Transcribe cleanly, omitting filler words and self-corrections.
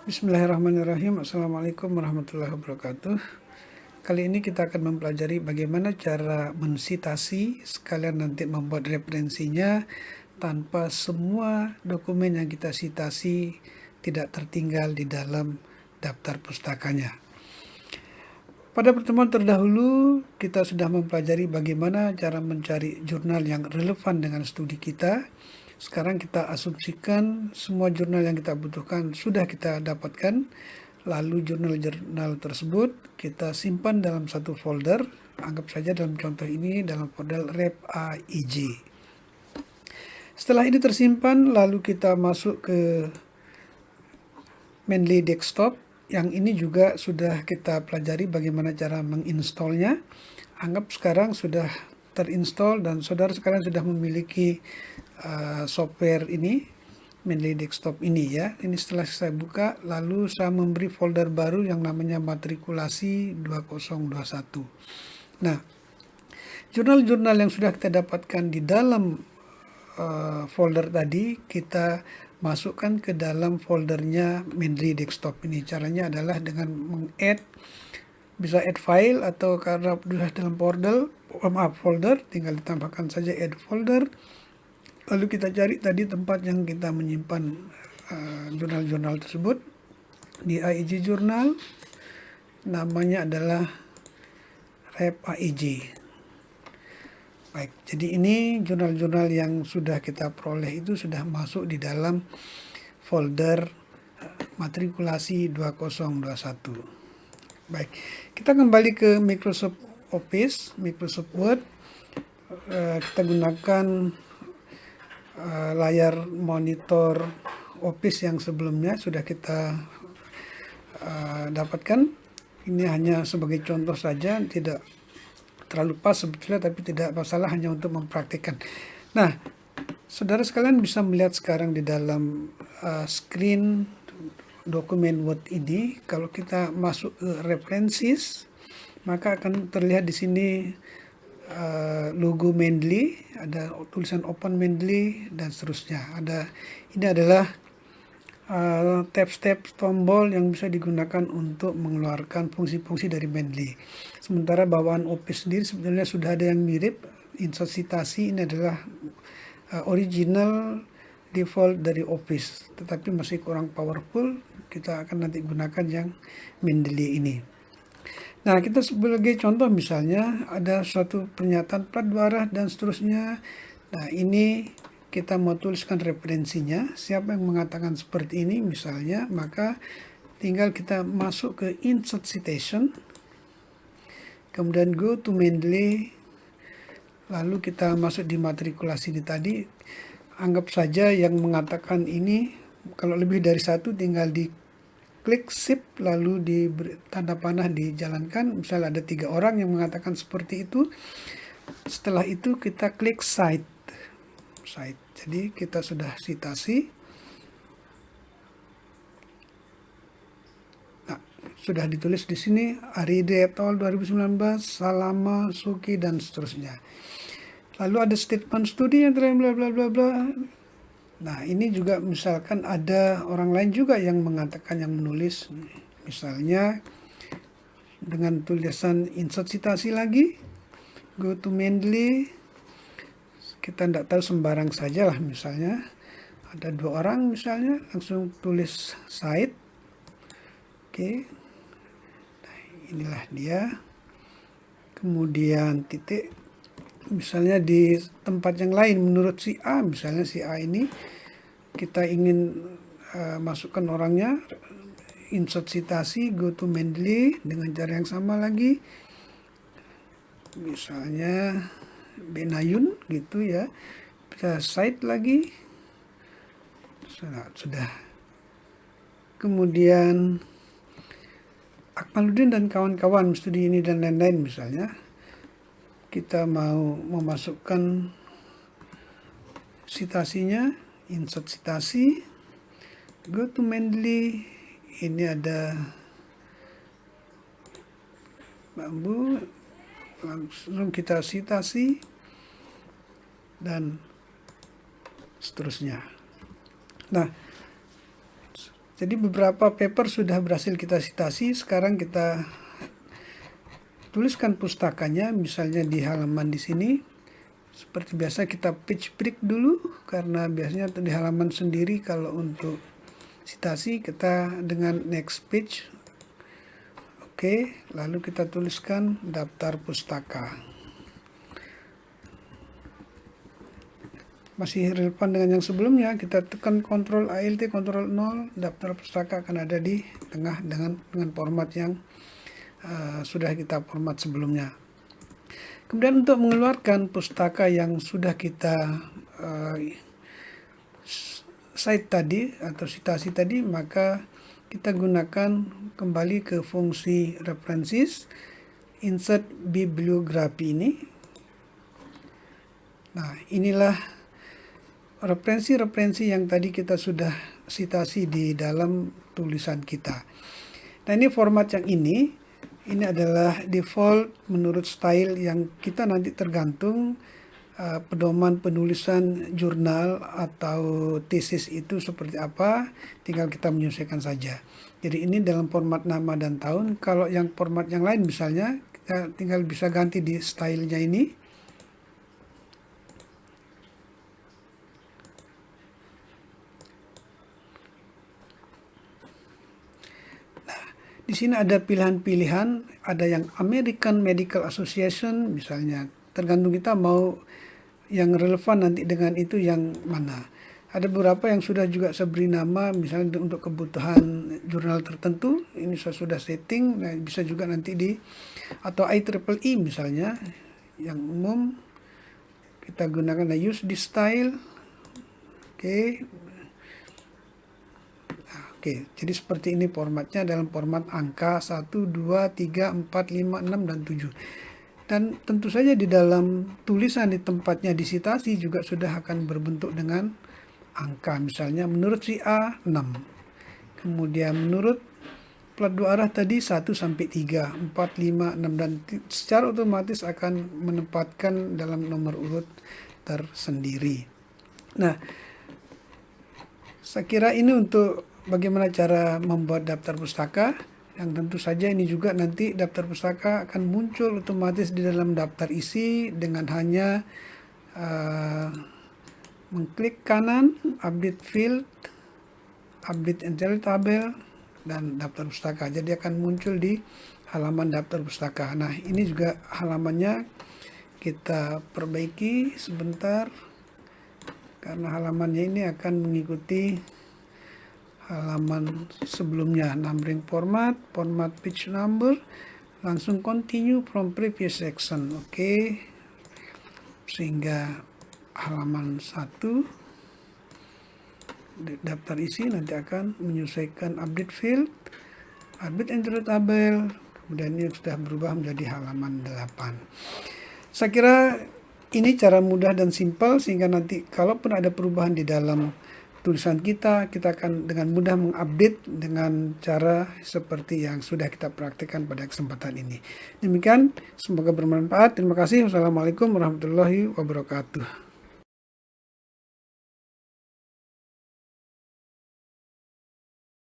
Bismillahirrahmanirrahim. Assalamualaikum warahmatullahi wabarakatuh. Kali ini kita akan mempelajari bagaimana cara mensitasi sekalian nanti membuat referensinya tanpa semua dokumen yang kita sitasi tidak tertinggal di dalam daftar pustakanya. Pada pertemuan terdahulu kita sudah mempelajari bagaimana cara mencari jurnal yang relevan dengan studi kita. Sekarang kita asumsikan semua jurnal yang kita butuhkan sudah kita dapatkan, lalu jurnal-jurnal tersebut kita simpan dalam satu folder. Anggap saja dalam contoh ini dalam folder REP-AIJ. Setelah ini tersimpan, lalu kita masuk ke Mendeley Desktop. Yang ini juga sudah kita pelajari bagaimana cara menginstallnya. Anggap sekarang sudah terinstall dan saudara sekalian sudah memiliki software ini, Mendeley Desktop ini ya. Ini setelah saya buka, lalu saya memberi folder baru yang namanya matrikulasi 2021. Nah, jurnal-jurnal yang sudah kita dapatkan di dalam folder tadi, kita masukkan ke dalam foldernya Mendeley Desktop ini. Caranya adalah dengan meng-add, bisa add file atau karena sudah dalam folder, tinggal ditambahkan saja add folder. Lalu kita cari tadi tempat yang kita menyimpan jurnal-jurnal tersebut. Di AIJ Jurnal, namanya adalah REP-AIJ. Baik, jadi ini jurnal-jurnal yang sudah kita peroleh itu sudah masuk di dalam folder matrikulasi 2021. Baik, kita kembali ke Microsoft Office, Microsoft Word. Kita gunakan layar monitor Office yang sebelumnya sudah kita dapatkan. Ini hanya sebagai contoh saja, tidak terlalu pas sebetulnya, tapi tidak masalah, hanya untuk mempraktikkan. Nah, saudara sekalian bisa melihat sekarang di dalam screen dokumen Word ini, kalau kita masuk ke references, maka akan terlihat di sini logo Mendeley, ada tulisan Open Mendeley dan seterusnya. Ini adalah tab-tab tombol yang bisa digunakan untuk mengeluarkan fungsi-fungsi dari Mendeley. Sementara bawaan Office sendiri sebenarnya sudah ada yang mirip. Insert citasi ini adalah original default dari Office, tetapi masih kurang powerful. Kita akan nanti gunakan yang Mendeley ini. Nah, kita sebagai contoh misalnya ada suatu pernyataan plat 2 arah dan seterusnya. Nah, ini kita mau tuliskan referensinya. Siapa yang mengatakan seperti ini misalnya, maka tinggal kita masuk ke Insert Citation, kemudian go to Mendeley, lalu kita masuk di matrikulasi ini tadi. Anggap saja yang mengatakan ini, kalau lebih dari satu tinggal di klik shift lalu di tanda panah dijalankan. Misalnya ada 3 orang yang mengatakan seperti itu. Setelah itu kita klik cite. Jadi kita sudah citasi. Nah, sudah ditulis di sini Aride et al 2019, Salama, Suki dan seterusnya. Lalu ada statement studi yang bla bla bla bla. Nah, ini juga misalkan ada orang lain juga yang mengatakan, yang menulis, misalnya dengan tulisan insert citasi lagi, go to Mendeley, kita tidak tahu sembarang saja lah, misalnya ada 2 orang misalnya, langsung tulis cite. Oke. Nah, inilah dia. Kemudian titik. Misalnya di tempat yang lain menurut si A, misalnya si A ini kita ingin masukkan orangnya, insert citasi, go to Mendeley dengan cara yang sama lagi, misalnya Benayun gitu ya, bisa cite lagi, sudah. Kemudian Akmaluddin dan kawan-kawan studi ini dan lain-lain misalnya, kita mau memasukkan citasinya, insert citasi, go to Mendeley, ini ada bambu, langsung kita citasi dan seterusnya. Nah, Jadi beberapa paper sudah berhasil kita citasi, sekarang kita tuliskan pustakanya, misalnya di halaman di sini. Seperti biasa kita page break dulu, karena biasanya di halaman sendiri kalau untuk citasi kita dengan next page. Oke, lalu kita tuliskan daftar pustaka. Masih relevan dengan yang sebelumnya, kita tekan Ctrl Alt Ctrl 0, daftar pustaka akan ada di tengah dengan format yang sudah kita format sebelumnya. Kemudian untuk mengeluarkan pustaka yang sudah kita cite tadi atau citasi tadi, maka kita gunakan kembali ke fungsi references, insert bibliografi ini. Nah, inilah referensi-referensi yang tadi kita sudah citasi di dalam tulisan kita. Nah, ini format yang ini adalah default menurut style yang kita nanti tergantung pedoman penulisan jurnal atau tesis itu seperti apa, tinggal kita menyesuaikan saja. Jadi ini dalam format nama dan tahun. Kalau yang format yang lain misalnya, kita tinggal bisa ganti di stylenya ini. Di sini ada pilihan-pilihan, ada yang American Medical Association misalnya, tergantung kita mau yang relevan nanti dengan itu yang mana. Ada beberapa yang sudah juga saya beri nama, misalnya untuk kebutuhan jurnal tertentu, ini saya sudah setting, nah bisa juga nanti di, atau IEEE misalnya, yang umum, kita gunakan use this style, oke. Oke, jadi seperti ini formatnya dalam format angka 1, 2, 3, 4, 5, 6, dan 7. Dan tentu saja di dalam tulisan di tempatnya disitasi juga sudah akan berbentuk dengan angka. Misalnya menurut si A 6. Kemudian menurut plat 2 arah tadi 1 sampai 3, 4, 5, 6, dan secara otomatis akan menempatkan dalam nomor urut tersendiri. Nah, saya kira ini untuk bagaimana cara membuat daftar pustaka, yang tentu saja ini juga nanti daftar pustaka akan muncul otomatis di dalam daftar isi dengan hanya mengklik kanan, update field, update entry tabel, dan daftar pustaka. Jadi akan muncul di halaman daftar pustaka. Nah, ini juga halamannya kita perbaiki sebentar, karena halamannya ini akan mengikuti halaman sebelumnya. Numbering format page number, langsung continue from previous section. Oke. Sehingga halaman 1 daftar isi nanti akan menyesuaikan update field, update entry tabel, kemudian ini sudah berubah menjadi halaman 8. Saya kira ini cara mudah dan simpel, sehingga nanti kalaupun ada perubahan di dalam tulisan kita akan dengan mudah mengupdate dengan cara seperti yang sudah kita praktikkan pada kesempatan ini. Demikian, semoga bermanfaat. Terima kasih. Wassalamualaikum warahmatullahi wabarakatuh.